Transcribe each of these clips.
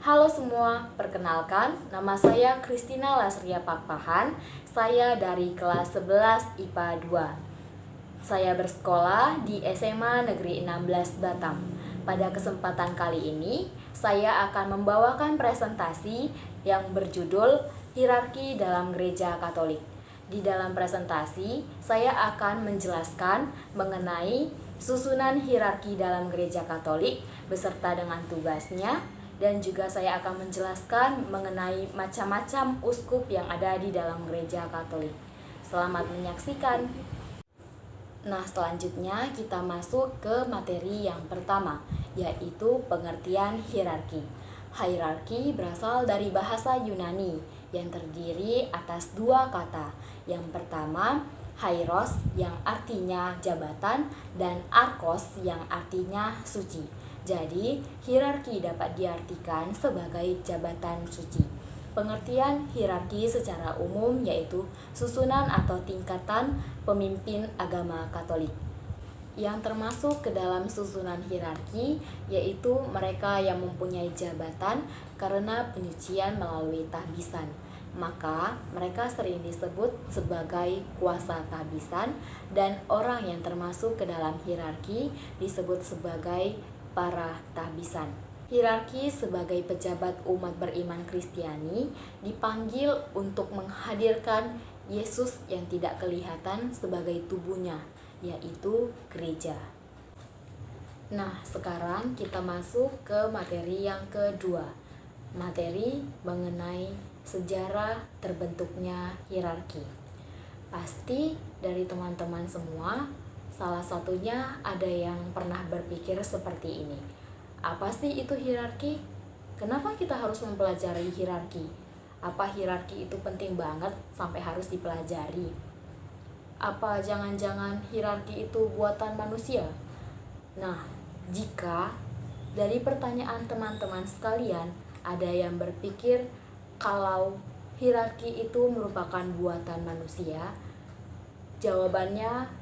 Halo semua, perkenalkan nama saya Christina Lasria Pakpahan. Saya dari kelas 11 IPA 2. Saya bersekolah di SMA Negeri 16 Batam. Pada kesempatan kali ini, saya akan membawakan presentasi yang berjudul Hierarki dalam Gereja Katolik. Di dalam presentasi, saya akan menjelaskan mengenai susunan hierarki dalam Gereja Katolik beserta dengan tugasnya, dan juga saya akan menjelaskan mengenai macam-macam uskup yang ada di dalam Gereja Katolik. Selamat menyaksikan. Nah, selanjutnya kita masuk ke materi yang pertama, yaitu pengertian hierarki. Hierarki berasal dari bahasa Yunani yang terdiri atas dua kata. Yang pertama, hieros yang artinya jabatan dan arkos yang artinya suci. Jadi, hierarki dapat diartikan sebagai jabatan suci. Pengertian hierarki secara umum yaitu susunan atau tingkatan pemimpin agama Katolik. Yang termasuk ke dalam susunan hierarki yaitu mereka yang mempunyai jabatan karena penyucian melalui tahbisan. Maka mereka sering disebut sebagai kuasa tahbisan, dan orang yang termasuk ke dalam hierarki disebut sebagai para tahbisan. Hierarki sebagai pejabat umat beriman Kristiani dipanggil untuk menghadirkan Yesus yang tidak kelihatan sebagai tubuhnya, yaitu gereja. Nah, sekarang kita masuk ke materi yang kedua. Materi mengenai sejarah terbentuknya hierarki. Pasti dari teman-teman semua, salah satunya ada yang pernah berpikir seperti ini. Apa sih itu hierarki? Kenapa kita harus mempelajari hierarki? Apa hierarki itu penting banget sampai harus dipelajari? Apa jangan-jangan hierarki itu buatan manusia? Nah, jika dari pertanyaan teman-teman sekalian ada yang berpikir kalau hierarki itu merupakan buatan manusia, jawabannya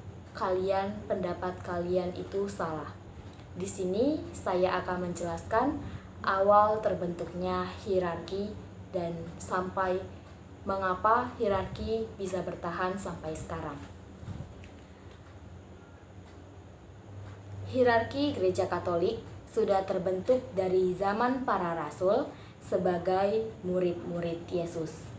pendapat kalian itu salah. Di sini saya akan menjelaskan awal terbentuknya hierarki dan sampai mengapa hierarki bisa bertahan sampai sekarang. Hierarki Gereja Katolik sudah terbentuk dari zaman para rasul sebagai murid-murid Yesus.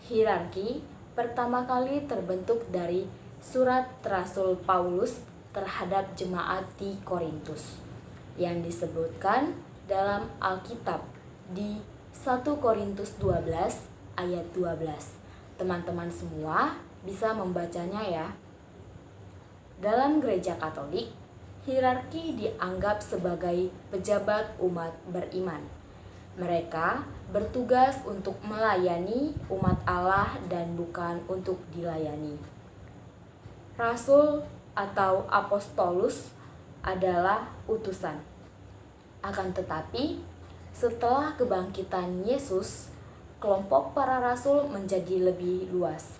Hierarki pertama kali terbentuk dari surat Rasul Paulus terhadap jemaat di Korintus yang disebutkan dalam Alkitab di 1 Korintus 12 ayat 12. Teman-teman semua bisa membacanya ya. Dalam Gereja Katolik, hierarki dianggap sebagai pejabat umat beriman. Mereka bertugas untuk melayani umat Allah dan bukan untuk dilayani. Rasul atau apostolus adalah utusan. Akan tetapi, setelah kebangkitan Yesus, kelompok para rasul menjadi lebih luas.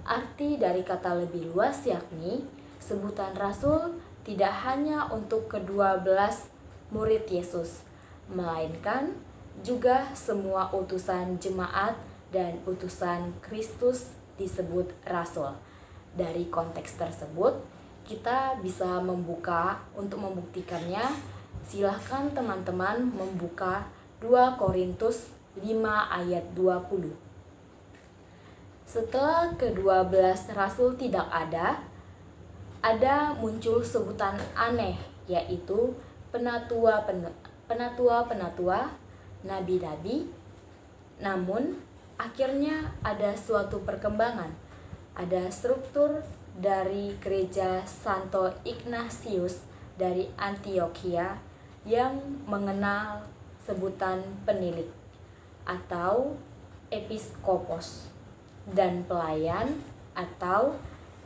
Arti dari kata lebih luas yakni sebutan rasul tidak hanya untuk ke-12 murid Yesus, melainkan juga semua utusan jemaat dan utusan Kristus disebut rasul. Dari konteks tersebut, kita bisa untuk membuktikannya. Silahkan teman-teman membuka 2 Korintus 5 ayat 20. Setelah ke-12 rasul tidak ada muncul sebutan aneh, yaitu penatua, nabi-nabi. Namun, akhirnya ada suatu perkembangan. Ada struktur dari gereja Santo Ignatius dari Antioquia yang mengenal sebutan penilik atau episkopos dan pelayan atau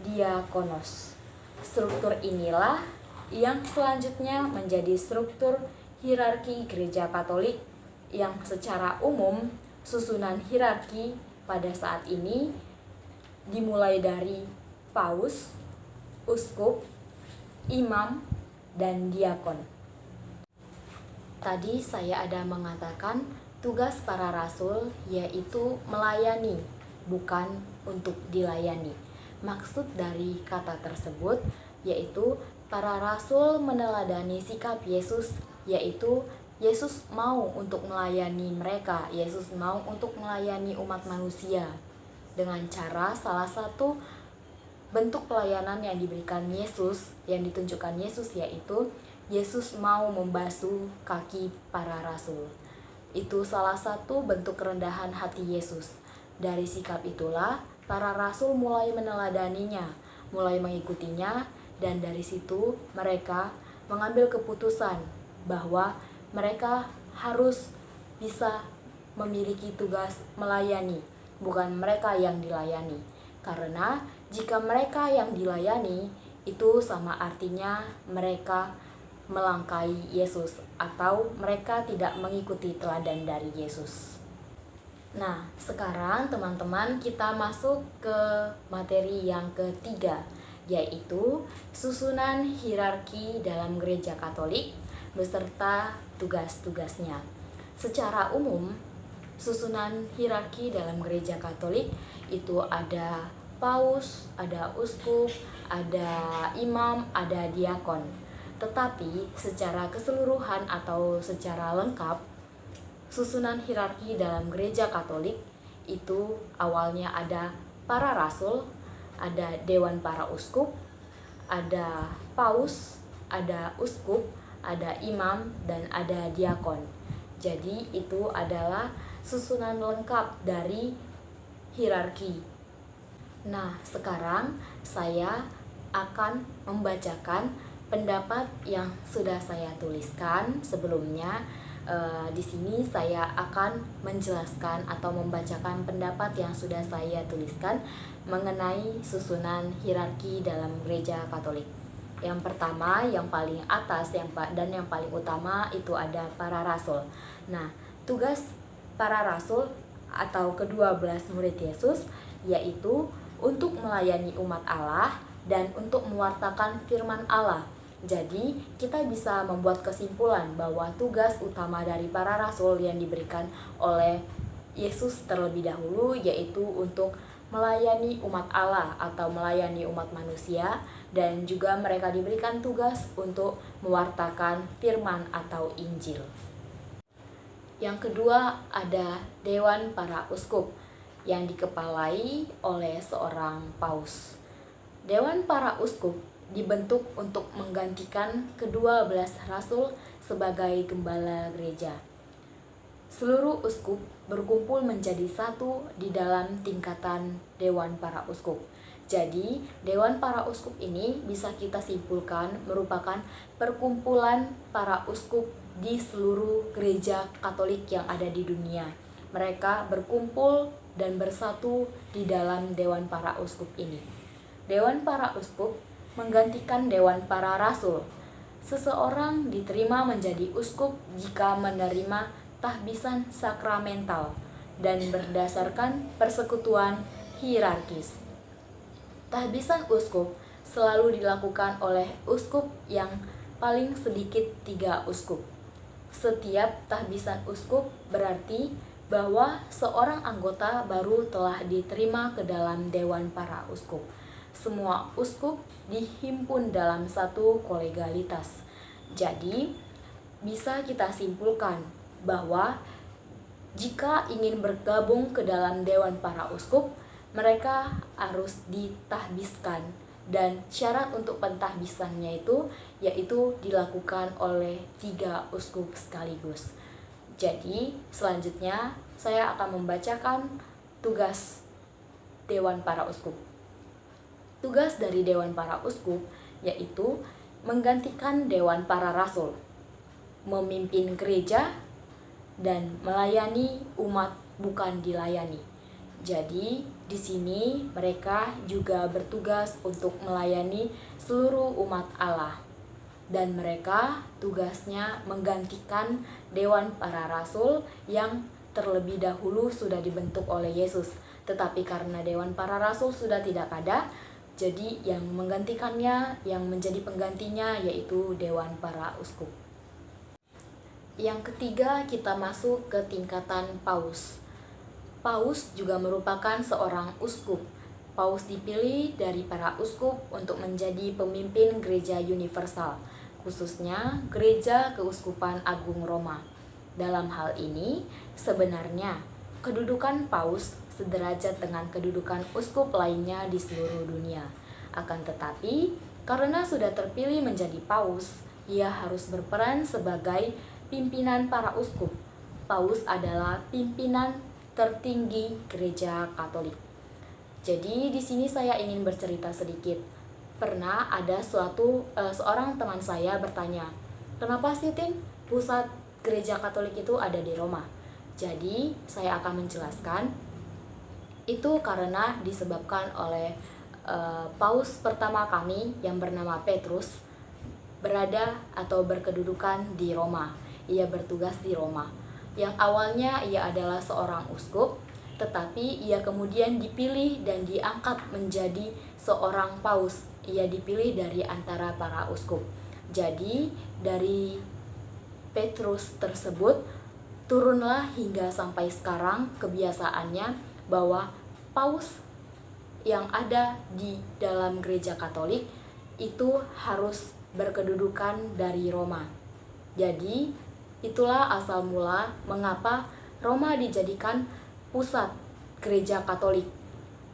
diakonos. Struktur inilah yang selanjutnya menjadi struktur hierarki Gereja Katolik yang secara umum susunan hierarki pada saat ini dimulai dari paus, uskup, imam, dan diakon. Tadi saya ada mengatakan Tugas para rasul yaitu melayani, bukan untuk dilayani. Maksud dari kata tersebut yaitu para rasul meneladani sikap Yesus, yaitu Yesus mau untuk melayani mereka, Yesus mau untuk melayani umat manusia dengan cara salah satu bentuk pelayanan yang diberikan Yesus, yang ditunjukkan Yesus yaitu Yesus mau membasuh kaki para rasul. Itu salah satu bentuk kerendahan hati Yesus. Dari sikap itulah para rasul mulai meneladaninya, mulai mengikutinya, dan dari situ mereka mengambil keputusan bahwa mereka harus bisa memiliki tugas melayani, bukan mereka yang dilayani. Karena jika mereka yang dilayani, itu sama artinya mereka melangkai Yesus atau mereka tidak mengikuti teladan dari Yesus. Nah, sekarang teman-teman kita masuk ke materi yang ketiga, yaitu susunan hierarki dalam gereja Katolik beserta tugas-tugasnya. Secara umum, susunan hierarki dalam gereja Katolik itu ada paus, ada uskup, ada imam, ada diakon. Tetapi secara keseluruhan atau secara lengkap, susunan hierarki dalam gereja Katolik itu awalnya ada para rasul, ada dewan para uskup, ada paus, ada uskup, ada imam, dan ada diakon. Jadi itu adalah susunan lengkap dari hierarki. Nah, sekarang saya akan membacakan pendapat yang sudah saya tuliskan sebelumnya. Di sini saya akan menjelaskan atau membacakan pendapat yang sudah saya tuliskan mengenai susunan hierarki dalam gereja Katolik. Yang pertama, yang paling atas dan yang paling utama itu ada para rasul. Nah, tugas para rasul atau ke-12 murid Yesus yaitu untuk melayani umat Allah dan untuk mewartakan firman Allah. Jadi, kita bisa membuat kesimpulan bahwa tugas utama dari para rasul yang diberikan oleh Yesus terlebih dahulu yaitu untuk melayani umat Allah atau melayani umat manusia, dan juga mereka diberikan tugas untuk mewartakan firman atau Injil. Yang kedua ada Dewan Para Uskup yang dikepalai oleh seorang paus. Dewan Para Uskup dibentuk untuk menggantikan ke-12 rasul sebagai gembala gereja. Seluruh uskup berkumpul menjadi satu di dalam tingkatan Dewan Para Uskup. Jadi, Dewan Para Uskup ini bisa kita simpulkan merupakan perkumpulan para uskup di seluruh gereja Katolik yang ada di dunia. Mereka berkumpul dan bersatu di dalam Dewan Para Uskup ini. Dewan Para Uskup menggantikan Dewan Para Rasul. Seseorang diterima menjadi uskup jika menerima tahbisan sakramental dan berdasarkan persekutuan hierarkis. Tahbisan uskup selalu dilakukan oleh uskup yang paling sedikit 3 uskup. Setiap tahbisan uskup berarti bahwa seorang anggota baru telah diterima ke dalam Dewan Para Uskup. Semua uskup dihimpun dalam satu kolegialitas. Jadi, bisa kita simpulkan bahwa jika ingin bergabung ke dalam Dewan Para Uskup, mereka harus ditahbiskan, dan syarat untuk pentahbisannya itu yaitu dilakukan oleh 3 uskup sekaligus. Jadi, selanjutnya saya akan membacakan tugas Dewan Para Uskup. Tugas dari Dewan Para Uskup yaitu menggantikan Dewan Para Rasul, memimpin gereja, dan melayani umat bukan dilayani. Jadi, di sini mereka juga bertugas untuk melayani seluruh umat Allah. Dan mereka tugasnya menggantikan Dewan Para Rasul yang terlebih dahulu sudah dibentuk oleh Yesus. Tetapi karena Dewan Para Rasul sudah tidak ada, jadi yang menggantikannya, yang menjadi penggantinya yaitu Dewan Para Uskup. Yang ketiga, kita masuk ke tingkatan paus. Paus juga merupakan seorang uskup. Paus dipilih dari para uskup untuk menjadi pemimpin gereja universal, khususnya Gereja Keuskupan Agung Roma. Dalam hal ini, sebenarnya kedudukan paus sederajat dengan kedudukan uskup lainnya di seluruh dunia. Akan tetapi, karena sudah terpilih menjadi paus, ia harus berperan sebagai pimpinan para uskup. Paus adalah pimpinan tertinggi gereja Katolik. Jadi di sini saya ingin bercerita sedikit. Pernah ada seorang teman saya bertanya, "Kenapa sih, Tin, pusat gereja Katolik itu ada di Roma?" Jadi saya akan menjelaskan. Itu karena disebabkan oleh paus pertama kami yang bernama Petrus berada atau berkedudukan di Roma. Ia bertugas di Roma. Yang awalnya ia adalah seorang uskup, tetapi ia kemudian dipilih dan diangkat menjadi seorang paus. Ia dipilih dari antara para uskup. Jadi dari Petrus tersebut turunlah hingga sampai sekarang kebiasaannya bahwa paus yang ada di dalam gereja Katolik itu harus berkedudukan dari Roma. Jadi itulah asal mula mengapa Roma dijadikan pusat gereja Katolik.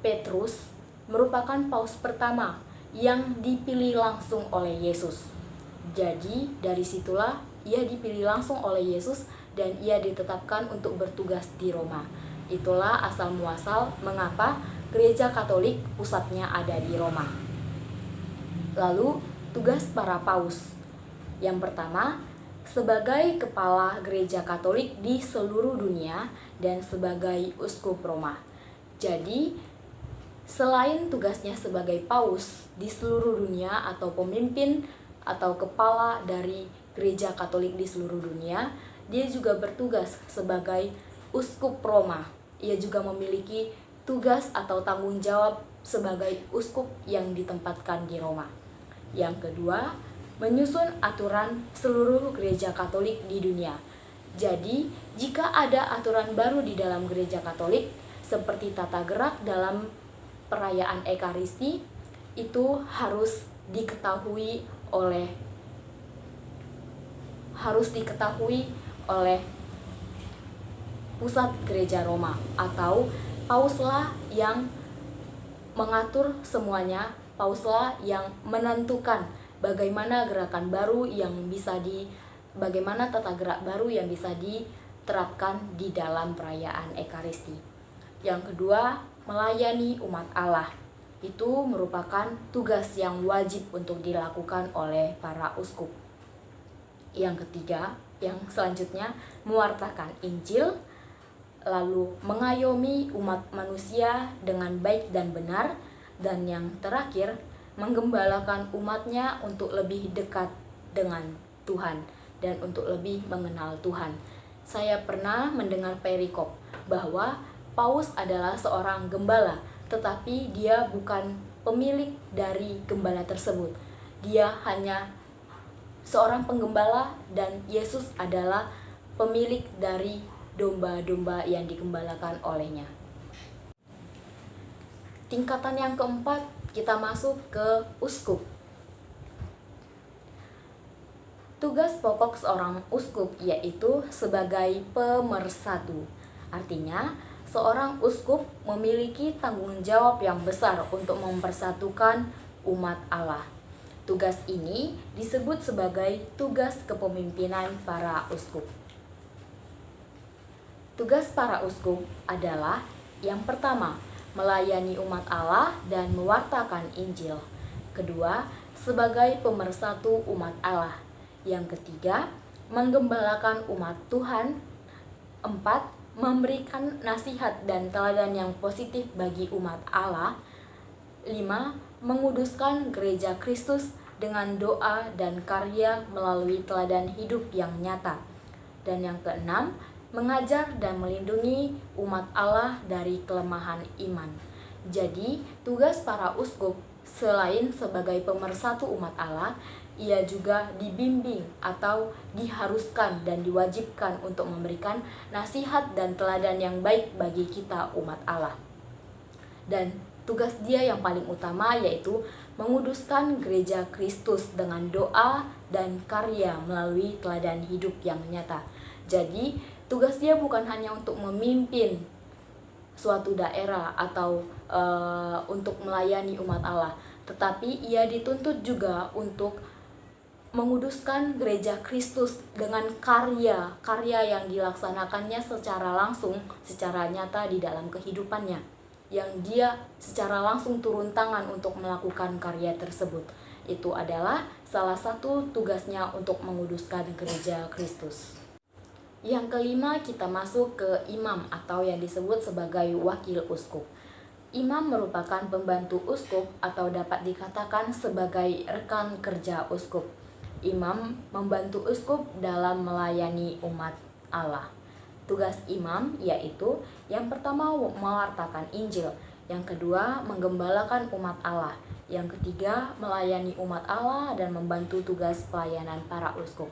Petrus merupakan paus pertama yang dipilih langsung oleh Yesus. Jadi dari situlah ia dipilih langsung oleh Yesus dan ia ditetapkan untuk bertugas di Roma. Itulah asal muasal mengapa gereja Katolik pusatnya ada di Roma. Lalu tugas para paus. Yang pertama, sebagai kepala gereja Katolik di seluruh dunia dan sebagai uskup Roma. Jadi, selain tugasnya sebagai paus di seluruh dunia atau pemimpin atau kepala dari gereja Katolik di seluruh dunia, dia juga bertugas sebagai uskup Roma. Ia juga memiliki tugas atau tanggung jawab sebagai uskup yang ditempatkan di Roma. Yang kedua, menyusun aturan seluruh gereja Katolik di dunia. Jadi, jika ada aturan baru di dalam gereja Katolik, seperti tata gerak dalam perayaan Ekaristi, itu harus diketahui oleh pusat gereja Roma, atau pauslah yang mengatur semuanya, pauslah yang menentukan bagaimana gerakan baru yang bagaimana tata gerak baru yang bisa diterapkan di dalam perayaan Ekaristi. Yang kedua, melayani umat Allah. Itu merupakan tugas yang wajib untuk dilakukan oleh para uskup. Yang ketiga, yang selanjutnya, mewartakan Injil, lalu mengayomi umat manusia dengan baik dan benar, dan yang terakhir, menggembalakan umatnya untuk lebih dekat dengan Tuhan dan untuk lebih mengenal Tuhan. Saya pernah mendengar perikop bahwa paus adalah seorang gembala, tetapi dia bukan pemilik dari gembala tersebut. Dia hanya seorang penggembala dan Yesus adalah pemilik dari domba-domba yang digembalakan olehnya. Tingkatan yang keempat, kita masuk ke uskup. Tugas pokok seorang uskup yaitu sebagai pemersatu. Artinya, seorang uskup memiliki tanggung jawab yang besar untuk mempersatukan umat Allah. Tugas ini disebut sebagai tugas kepemimpinan para uskup. Tugas para uskup adalah yang pertama, melayani umat Allah dan mewartakan Injil. Kedua, sebagai pemersatu umat Allah. Yang ketiga, menggembalakan umat Tuhan. 4. Memberikan nasihat dan teladan yang positif bagi umat Allah. 5. Menguduskan gereja Kristus dengan doa dan karya melalui teladan hidup yang nyata. Dan yang keenam, mengajar dan melindungi umat Allah dari kelemahan iman. Jadi, tugas para uskup selain sebagai pemersatu umat Allah, ia juga dibimbing atau diharuskan dan diwajibkan untuk memberikan nasihat dan teladan yang baik bagi kita umat Allah. Dan tugas dia yang paling utama yaitu menguduskan gereja Kristus dengan doa dan karya melalui teladan hidup yang nyata. Jadi, tugas dia bukan hanya untuk memimpin suatu daerah atau untuk melayani umat Allah, tetapi ia dituntut juga untuk menguduskan gereja Kristus dengan karya yang dilaksanakannya secara langsung, secara nyata di dalam kehidupannya, yang dia secara langsung turun tangan untuk melakukan karya tersebut. Itu adalah salah satu tugasnya untuk menguduskan gereja Kristus. Yang kelima, kita masuk ke imam atau yang disebut sebagai wakil uskup. Imam merupakan pembantu uskup atau dapat dikatakan sebagai rekan kerja uskup. Imam membantu uskup dalam melayani umat Allah. Tugas imam yaitu yang pertama mewartakan Injil, yang kedua menggembalakan umat Allah, yang ketiga melayani umat Allah dan membantu tugas pelayanan para uskup.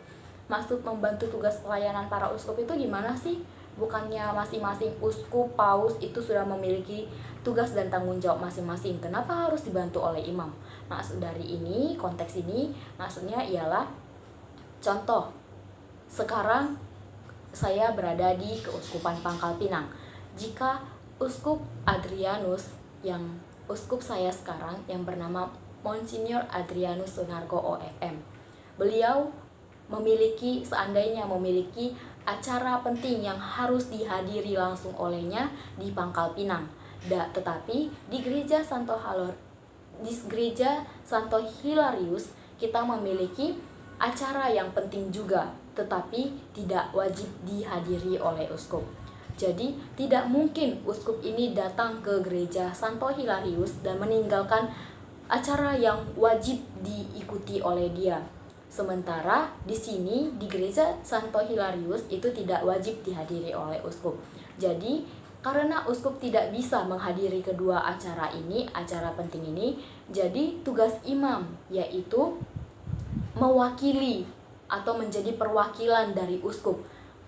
Maksud membantu tugas pelayanan para uskup itu gimana sih? Bukannya masing-masing uskup, paus itu sudah memiliki tugas dan tanggung jawab masing-masing. Kenapa harus dibantu oleh imam? Maksud dari ini, konteks ini, maksudnya ialah contoh, sekarang saya berada di Keuskupan Pangkal Pinang. Jika Uskup Adrianus, yang uskup saya sekarang yang bernama Monsinyur Adrianus Sunarko OFM, beliau seandainya memiliki acara penting yang harus dihadiri langsung olehnya di Pangkal Pinang. Tetapi di gereja Santo Hilarius kita memiliki acara yang penting juga, tetapi tidak wajib dihadiri oleh uskup. Jadi tidak mungkin uskup ini datang ke gereja Santo Hilarius dan meninggalkan acara yang wajib diikuti oleh dia. Sementara di sini di gereja Santo Hilarius itu tidak wajib dihadiri oleh uskup. Jadi karena uskup tidak bisa menghadiri kedua acara penting ini, jadi tugas imam yaitu mewakili atau menjadi perwakilan dari uskup.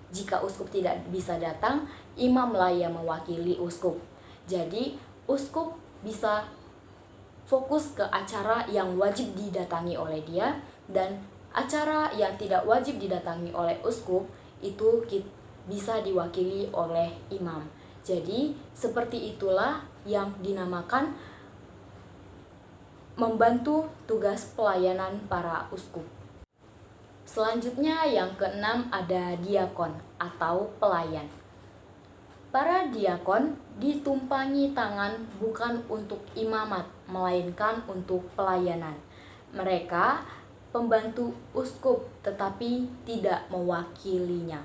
Jika uskup tidak bisa datang, imamlah yang mewakili uskup. Jadi uskup bisa fokus ke acara yang wajib didatangi oleh dia, dan acara yang tidak wajib didatangi oleh uskup itu bisa diwakili oleh imam. Jadi seperti itulah yang dinamakan membantu tugas pelayanan para uskup. Selanjutnya yang keenam ada diakon atau pelayan. Para diakon ditumpangi tangan bukan untuk imamat, melainkan untuk pelayanan. Mereka pembantu uskup tetapi tidak mewakilinya.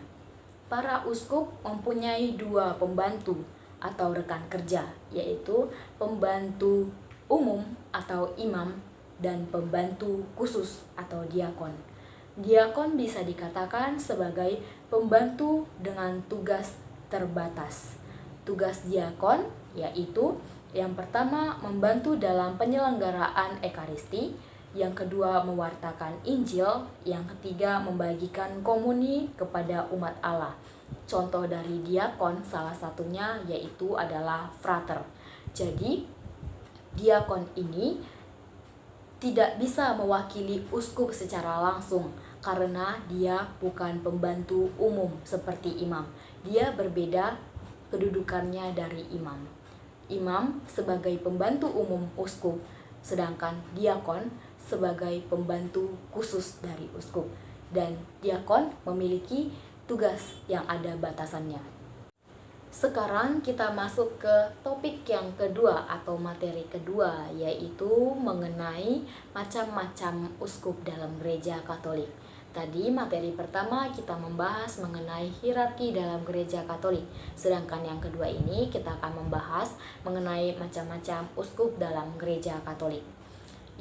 Para uskup mempunyai dua pembantu atau rekan kerja, yaitu pembantu umum atau imam dan pembantu khusus atau diakon. Diakon bisa dikatakan sebagai pembantu dengan tugas terbatas. Tugas diakon yaitu yang pertama membantu dalam penyelenggaraan Ekaristi, yang kedua mewartakan Injil, yang ketiga membagikan komuni kepada umat Allah. Contoh dari diakon salah satunya yaitu adalah frater. Jadi diakon ini tidak bisa mewakili uskup secara langsung karena dia bukan pembantu umum seperti imam. Dia berbeda kedudukannya dari imam. Imam sebagai pembantu umum uskup, sedangkan diakon sebagai pembantu khusus dari uskup. Dan diakon memiliki tugas yang ada batasannya. Sekarang kita masuk ke topik yang kedua atau materi kedua, yaitu mengenai macam-macam uskup dalam gereja Katolik. Tadi materi pertama kita membahas mengenai hierarki dalam gereja Katolik, sedangkan yang kedua ini kita akan membahas mengenai macam-macam uskup dalam gereja Katolik.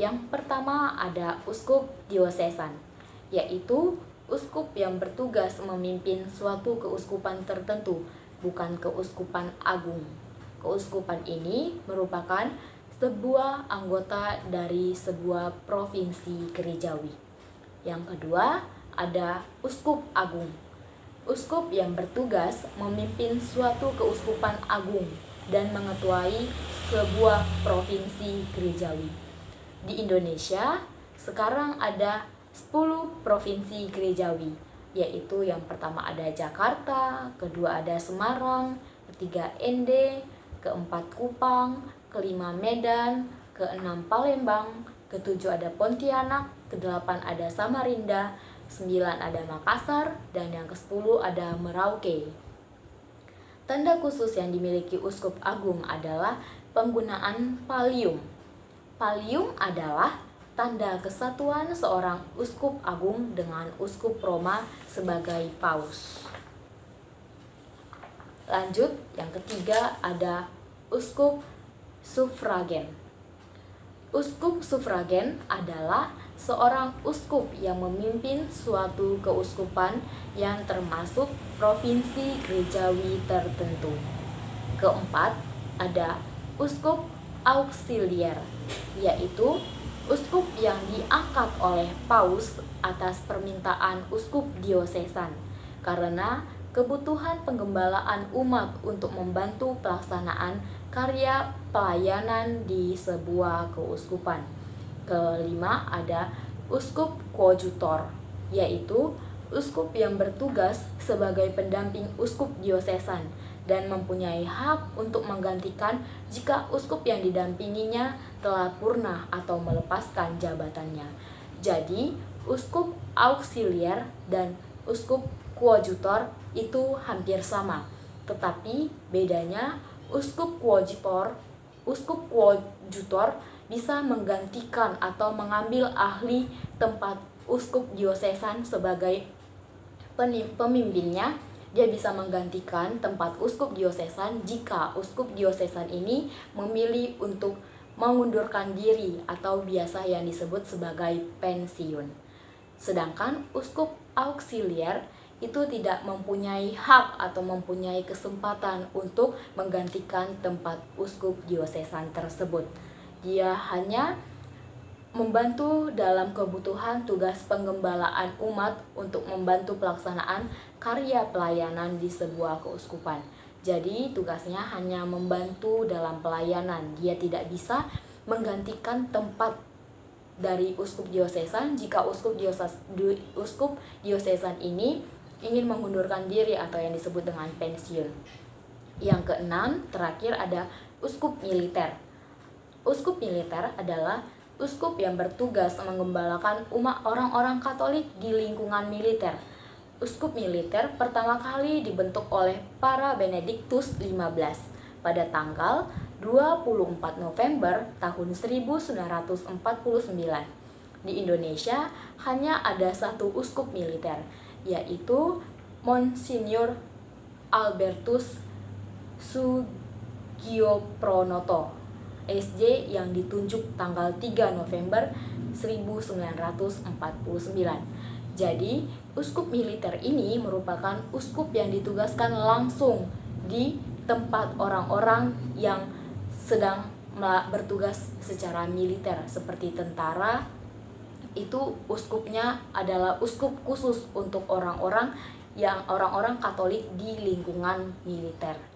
Yang pertama ada uskup diosesan, yaitu uskup yang bertugas memimpin suatu keuskupan tertentu, bukan keuskupan agung. Keuskupan ini merupakan sebuah anggota dari sebuah provinsi gerejawi. Yang kedua, ada uskup agung. Uskup yang bertugas memimpin suatu keuskupan agung dan mengetuai sebuah provinsi gerejawi. Di Indonesia, sekarang ada 10 provinsi gerejawi, yaitu yang pertama ada Jakarta, kedua ada Semarang, ketiga ND, keempat Kupang, kelima Medan, keenam Palembang, ketujuh ada Pontianak, kedelapan ada Samarinda, 9 ada Makassar, dan yang ke-10 ada Merauke. Tanda khusus yang dimiliki uskup agung adalah penggunaan pallium. Pallium adalah tanda kesatuan seorang uskup agung dengan uskup Roma sebagai paus. Lanjut, yang ketiga ada uskup sufragen. Uskup sufragen adalah seorang uskup yang memimpin suatu keuskupan yang termasuk provinsi gerejawi tertentu. Keempat, ada uskup auxiliar, yaitu uskup yang diangkat oleh paus atas permintaan uskup diosesan karena kebutuhan penggembalaan umat untuk membantu pelaksanaan karya pelayanan di sebuah keuskupan. Kelima, ada uskup koadjutor, yaitu uskup yang bertugas sebagai pendamping uskup diosesan dan mempunyai hak untuk menggantikan jika uskup yang didampinginya telah purna atau melepaskan jabatannya. Jadi, uskup auxiliar dan uskup koadjutor itu hampir sama, tetapi bedanya uskup koadjutor bisa menggantikan atau mengambil ahli tempat uskup diosesan sebagai pemimpinnya. Dia bisa menggantikan tempat uskup diosesan jika uskup diosesan ini memilih untuk mengundurkan diri atau biasa yang disebut sebagai pensiun. Sedangkan uskup auxiliar itu tidak mempunyai hak atau mempunyai kesempatan untuk menggantikan tempat uskup diosesan tersebut. Dia hanya membantu dalam kebutuhan tugas penggembalaan umat untuk membantu pelaksanaan karya pelayanan di sebuah keuskupan. Jadi tugasnya hanya membantu dalam pelayanan. Dia tidak bisa menggantikan tempat dari uskup diosesan jika uskup diosesan ini ingin mengundurkan diri atau yang disebut dengan pensiun. Yang keenam, terakhir ada uskup militer. Uskup militer adalah uskup yang bertugas menggembalakan umat orang-orang Katolik di lingkungan militer. Uskup militer pertama kali dibentuk oleh para Benediktus XV pada tanggal 24 November tahun 1949. Di Indonesia hanya ada satu uskup militer, yaitu Monsinyur Albertus Sugiopranoto SJ yang ditunjuk tanggal 3 November 1949. Jadi, uskup militer ini merupakan uskup yang ditugaskan langsung di tempat orang-orang yang sedang bertugas secara militer seperti tentara. Itu uskupnya adalah uskup khusus untuk orang-orang Katolik di lingkungan militer.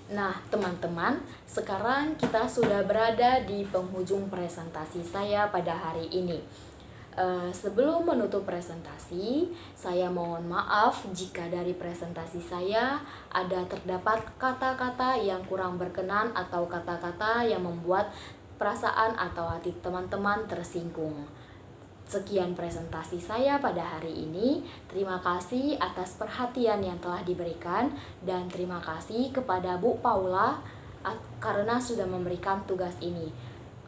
Nah, teman-teman, sekarang kita sudah berada di penghujung presentasi saya pada hari ini. Sebelum menutup presentasi, saya mohon maaf jika dari presentasi saya terdapat kata-kata yang kurang berkenan atau kata-kata yang membuat perasaan atau hati teman-teman tersinggung. Sekian presentasi saya pada hari ini. Terima kasih atas perhatian yang telah diberikan dan terima kasih kepada Bu Paula karena sudah memberikan tugas ini.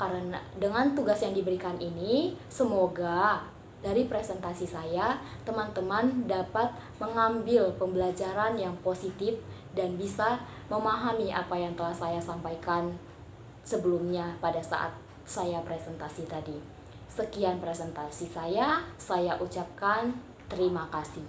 Karena dengan tugas yang diberikan ini, semoga dari presentasi saya teman-teman dapat mengambil pembelajaran yang positif dan bisa memahami apa yang telah saya sampaikan sebelumnya pada saat saya presentasi tadi. Sekian presentasi saya ucapkan terima kasih.